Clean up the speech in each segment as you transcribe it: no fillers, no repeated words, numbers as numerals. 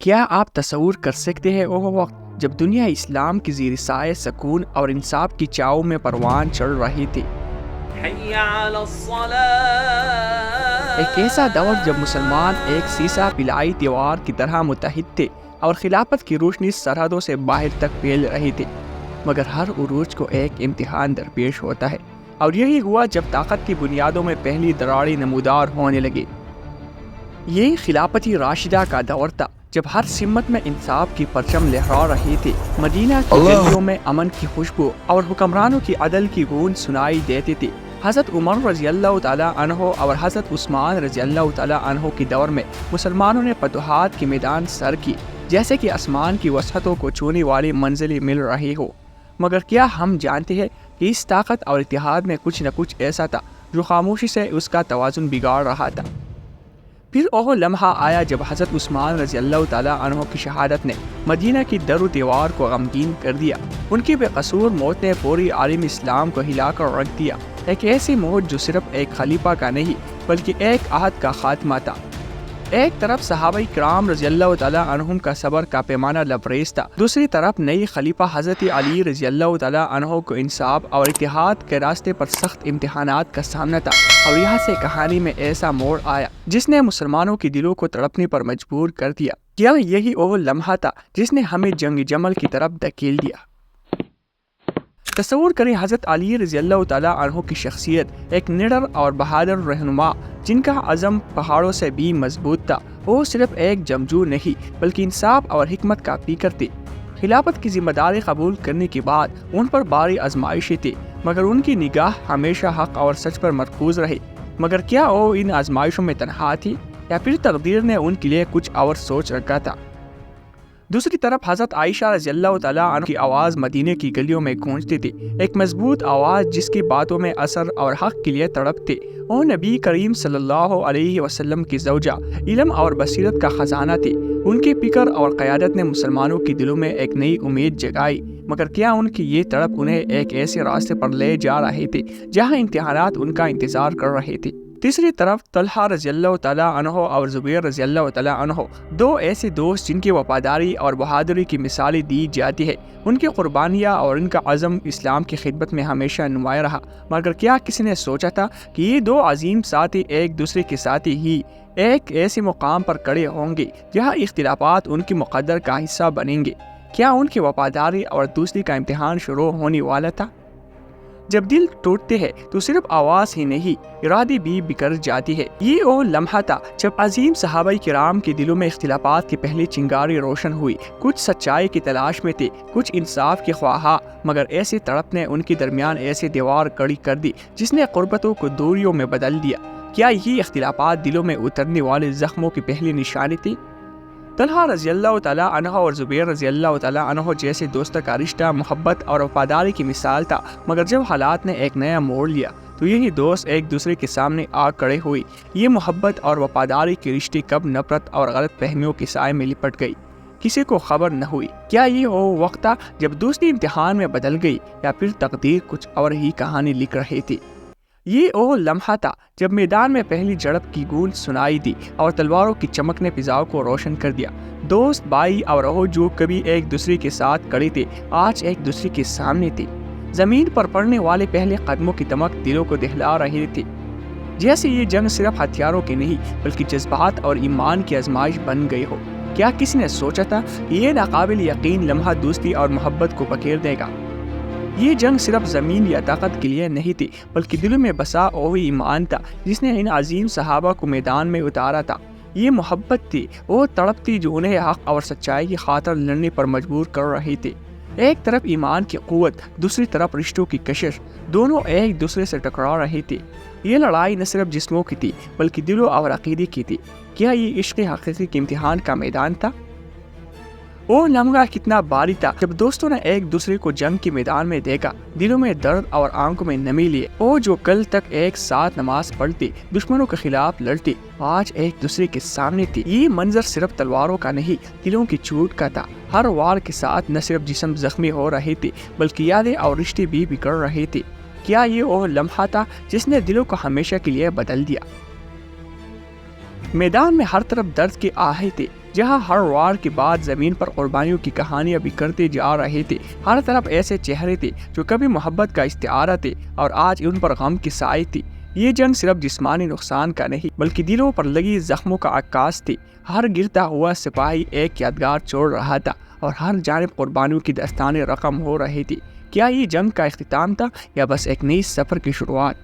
کیا آپ تصور کر سکتے ہیں وہ وقت جب دنیا اسلام کی زیر سائے سکون اور انصاف کی چاؤ میں پروان چڑھ رہی تھی؟ حی علی الصلاة۔ ایک ایسا دور جب مسلمان ایک سیسا پلائی دیوار کی طرح متحد تھے اور خلافت کی روشنی سرحدوں سے باہر تک پھیل رہی تھی، مگر ہر عروج کو ایک امتحان درپیش ہوتا ہے، اور یہی ہوا جب طاقت کی بنیادوں میں پہلی دراڑیں نمودار ہونے لگی۔ یہ خلافتی راشدہ کا دور تھا جب ہر سمت میں انصاف کی پرچم لہرا رہی تھی، مدینہ کی گلیوں میں امن کی خوشبو اور حکمرانوں کی عدل کی گونج سنائی دیتی تھی۔ حضرت عمر رضی اللہ تعالیٰ عنہ اور حضرت عثمان رضی اللہ تعالیٰ عنہ کی دور میں مسلمانوں نے فتوحات کے میدان سر کی، جیسے کہ آسمان کی وسعتوں کو چھونے والی منزلیں مل رہی ہو۔ مگر کیا ہم جانتے ہیں کہ اس طاقت اور اتحاد میں کچھ نہ کچھ ایسا تھا جو خاموشی سے اس کا توازن بگاڑ رہا تھا؟ پھر وہ لمحہ آیا جب حضرت عثمان رضی اللہ تعالیٰ عنہ کی شہادت نے مدینہ کی در و دیوار کو غمگین کر دیا۔ ان کی بے قصور موت نے پوری عالم اسلام کو ہلا کر رکھ دیا، ایک ایسی موت جو صرف ایک خلیفہ کا نہیں بلکہ ایک عہد کا خاتمہ تھا۔ ایک طرف صحابہ کرام رضی اللہ تعالیٰ عنہم کا صبر کا پیمانہ لبریز تھا، دوسری طرف نئی خلیفہ حضرت علی رضی اللہ تعالیٰ عنہ کو انصاف اور اتحاد کے راستے پر سخت امتحانات کا سامنا تھا۔ اور یہاں سے کہانی میں ایسا موڑ آیا جس نے مسلمانوں کے دلوں کو تڑپنے پر مجبور کر دیا۔ کیا یہی وہ لمحہ تھا جس نے ہمیں جنگ جمل کی طرف دھکیل دیا؟ تصور کریں حضرت علی رضی اللہ تعالیٰ عنہ کی شخصیت، ایک نڈر اور بہادر رہنما جن کا عزم پہاڑوں سے بھی مضبوط تھا۔ وہ صرف ایک جنگجو نہیں بلکہ انصاف اور حکمت کا پیکر تھے۔ خلافت کی ذمہ داری قبول کرنے کے بعد ان پر باری آزمائشیں تھی، مگر ان کی نگاہ ہمیشہ حق اور سچ پر مرکوز رہی۔ مگر کیا وہ ان آزمائشوں میں تنہا تھی یا پھر تقدیر نے ان کے لیے کچھ اور سوچ رکھا تھا؟ دوسری طرف حضرت عائشہ رضی اللہ تعالیٰ عنہ کی آواز مدینے کی گلیوں میں گونجتی تھی، ایک مضبوط آواز جس کی باتوں میں اثر اور حق کے لیے تڑپ تھی۔ وہ نبی کریم صلی اللہ علیہ وسلم کی زوجہ، علم اور بصیرت کا خزانہ تھی۔ ان کی فکر اور قیادت نے مسلمانوں کے دلوں میں ایک نئی امید جگائی، مگر کیا ان کی یہ تڑپ انہیں ایک ایسے راستے پر لے جا رہی تھی جہاں امتحانات ان کا انتظار کر رہے تھے؟ تیسری طرف طلحہ رضی اللہ تعالیٰ عنہ اور زبیر رضی اللہ تعالیٰ عنہ، دو ایسے دوست جن کی وفاداری اور بہادری کی مثالیں دی جاتی ہے۔ ان کی قربانیاں اور ان کا عزم اسلام کی خدمت میں ہمیشہ نمایاں رہا، مگر کیا کسی نے سوچا تھا کہ یہ دو عظیم ساتھی ایک دوسرے کے ساتھی ہی ایک ایسے مقام پر کھڑے ہوں گے جہاں اختلافات ان کی مقدر کا حصہ بنیں گے؟ کیا ان کی وفاداری اور دوستی کا امتحان شروع ہونے والا تھا؟ جب دل ٹوٹتے ہیں تو صرف آواز ہی نہیں، ارادے بھی بکھر جاتی ہے۔ یہ وہ لمحہ تھا جب عظیم صحابہ کرام کے دلوں میں اختلافات کی پہلی چنگاری روشن ہوئی۔ کچھ سچائی کی تلاش میں تھے، کچھ انصاف کے خواہاں، مگر ایسے تڑپ نے ان کے درمیان ایسے دیوار کھڑی کر دی جس نے قربتوں کو دوریوں میں بدل دیا۔ کیا یہ اختلافات دلوں میں اترنے والے زخموں کی پہلی نشانی تھی؟ طلحہ رضی اللہ تعالیٰ عنہ اور زبیر رضی اللہ تعالیٰ عنہ جیسے دوستوں کا رشتہ محبت اور وفاداری کی مثال تھا، مگر جب حالات نے ایک نیا موڑ لیا تو یہی دوست ایک دوسرے کے سامنے آ کھڑے ہوئے۔ یہ محبت اور وفاداری کی رشتے کب نفرت اور غلط فہمیوں کے سائے میں لپٹ گئی، کسی کو خبر نہ ہوئی۔ کیا یہ وہ وقت تھا جب دوستی امتحان میں بدل گئی، یا پھر تقدیر کچھ اور ہی کہانی لکھ رہی تھی؟ یہ وہ لمحہ تھا جب میدان میں پہلی جھڑپ کی گونج سنائی دی اور تلواروں کی چمک نے فضاؤں کو روشن کر دیا۔ دوست، بھائی اور وہ جو کبھی ایک دوسرے کے ساتھ کھڑے تھے، آج ایک دوسرے کے سامنے تھے۔ زمین پر پڑنے والے پہلے قدموں کی دمک دلوں کو دہلا رہی تھی، جیسے یہ جنگ صرف ہتھیاروں کی نہیں بلکہ جذبات اور ایمان کی آزمائش بن گئی ہو۔ کیا کسی نے سوچا تھا کہ یہ ناقابل یقین لمحہ دوستی اور محبت کو بکھیر دے گا؟ یہ جنگ صرف زمین یا طاقت کے لیے نہیں تھی بلکہ دلوں میں بسا وہی ایمان تھا جس نے ان عظیم صحابہ کو میدان میں اتارا تھا۔ یہ محبت تھی، وہ تڑپ تھی جو انہیں حق اور سچائی کی خاطر لڑنے پر مجبور کر رہی تھی۔ ایک طرف ایمان کی قوت، دوسری طرف رشتوں کی کشش، دونوں ایک دوسرے سے ٹکرا رہی تھی۔ یہ لڑائی نہ صرف جسموں کی تھی بلکہ دلوں اور عقیدے کی تھی۔ کیا یہ عشق حقیقی کے امتحان کا میدان تھا؟ وہ لمحہ کتنا باری تھا جب دوستوں نے ایک دوسرے کو جنگ کے میدان میں دیکھا، دلوں میں درد اور آنکھوں میں نمی لیے۔ وہ جو کل تک ایک ساتھ نماز پڑھتے، دشمنوں کے خلاف لڑتے، آج ایک دوسرے کے سامنے تھے۔ یہ منظر صرف تلواروں کا نہیں، دلوں کی چوٹ کا تھا۔ ہر وار کے ساتھ نہ صرف جسم زخمی ہو رہے تھے بلکہ یادیں اور رشتے بھی بگڑ رہے تھے۔ کیا یہ وہ لمحہ تھا جس نے دلوں کو ہمیشہ کے لیے بدل دیا؟ میدان میں ہر طرف درد کے آہے تھے، جہاں ہر وار کے بعد زمین پر قربانیوں کی کہانیاں بکھرتے جا رہے تھے۔ ہر طرف ایسے چہرے تھے جو کبھی محبت کا استعارہ تھے اور آج ان پر غم کی سائے تھی۔ یہ جنگ صرف جسمانی نقصان کا نہیں بلکہ دلوں پر لگی زخموں کا عکاس تھی۔ ہر گرتا ہوا سپاہی ایک یادگار چھوڑ رہا تھا اور ہر جانب قربانیوں کی داستانیں رقم ہو رہی تھی۔ کیا یہ جنگ کا اختتام تھا یا بس ایک نئی سفر کی شروعات؟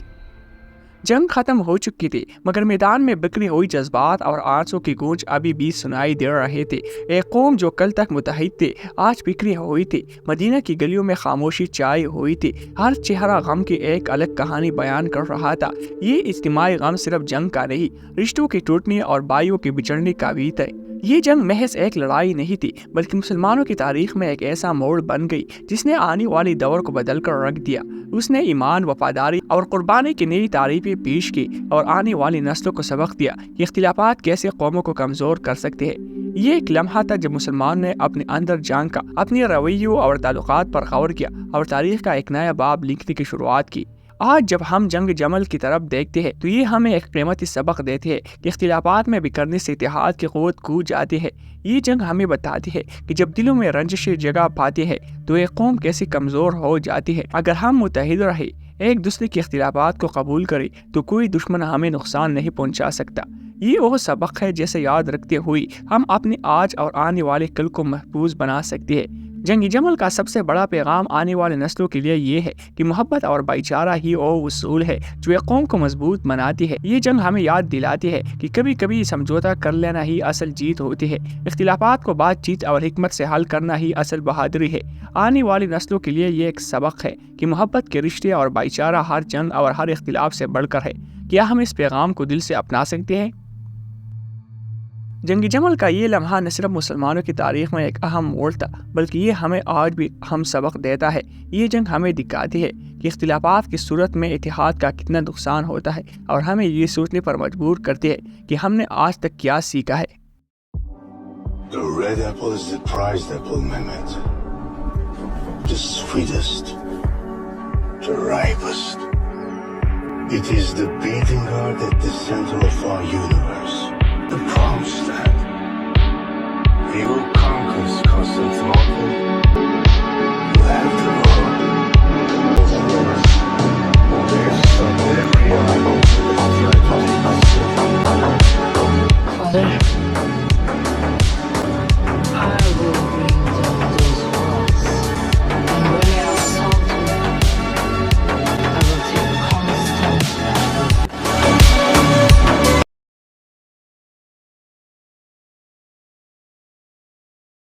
جنگ ختم ہو چکی تھی مگر میدان میں بکھری ہوئی جذبات اور آنسوں کی گونج ابھی بھی سنائی دے رہے تھے۔ ایک قوم جو کل تک متحد تھے آج بکھری ہوئی تھی۔ مدینہ کی گلیوں میں خاموشی چھائی ہوئی تھی۔ ہر چہرہ غم کی ایک الگ کہانی بیان کر رہا تھا۔ یہ اجتماعی غم صرف جنگ کا نہیں، رشتوں کے ٹوٹنے اور بھائیوں کے بچھڑنے کا بھی تھا۔ یہ جنگ محض ایک لڑائی نہیں تھی بلکہ مسلمانوں کی تاریخ میں ایک ایسا موڑ بن گئی جس نے آنے والی دور کو بدل کر رکھ دیا۔ اس نے ایمان، وفاداری اور قربانی کی نئی تعریفیں پیش کی اور آنے والی نسلوں کو سبق دیا کہ اختلافات کیسے قوموں کو کمزور کر سکتے ہیں۔ یہ ایک لمحہ تھا جب مسلمان نے اپنے اندر جان کا، اپنے رویوں اور تعلقات پر غور کیا اور تاریخ کا ایک نیا باب لکھنے کی شروعات کی۔ آج جب ہم جنگ جمل کی طرف دیکھتے ہیں تو یہ ہمیں ایک قیمتی سبق دیتے ہیں کہ اختلافات میں بکھرنے سے اتحاد کی قوت کھو جاتی ہے۔ یہ جنگ ہمیں بتاتی ہے کہ جب دلوں میں رنجشیں جگہ پاتی ہے تو ایک قوم کیسی کمزور ہو جاتی ہے۔ اگر ہم متحد رہے، ایک دوسرے کے اختلافات کو قبول کریں تو کوئی دشمن ہمیں نقصان نہیں پہنچا سکتا۔ یہ وہ سبق ہے جسے یاد رکھتے ہوئے ہم اپنے آج اور آنے والے کل کو محفوظ بنا سکتے ہیں۔ جنگ جمل کا سب سے بڑا پیغام آنے والے نسلوں کے لیے یہ ہے کہ محبت اور بھائی چارہ ہی وہ اصول ہے جو ایک قوم کو مضبوط بناتی ہے۔ یہ جنگ ہمیں یاد دلاتی ہے کہ کبھی کبھی سمجھوتا کر لینا ہی اصل جیت ہوتی ہے۔ اختلافات کو بات چیت اور حکمت سے حل کرنا ہی اصل بہادری ہے۔ آنے والی نسلوں کے لیے یہ ایک سبق ہے کہ محبت کے رشتے اور بھائی چارہ ہر جنگ اور ہر اختلاف سے بڑھ کر ہے۔ کیا ہم اس پیغام کو دل سے اپنا سکتے ہیں؟ جنگ جمل کا یہ لمحہ نہ صرف مسلمانوں کی تاریخ میں ایک اہم موڑ تھا بلکہ یہ ہمیں آج بھی ہم سبق دیتا ہے۔ یہ جنگ ہمیں دکھاتی ہے کہ اختلافات کی صورت میں اتحاد کا کتنا نقصان ہوتا ہے اور ہمیں یہ سوچنے پر مجبور کرتی ہے کہ ہم نے آج تک کیا سیکھا ہے۔ The red apple is the prized apple, Mehmet. The sweetest, the ripest. It is the beating heart at the center of our universe. The promise that we will conquer Constantinople. We'll have the world. There's some every eye. Father?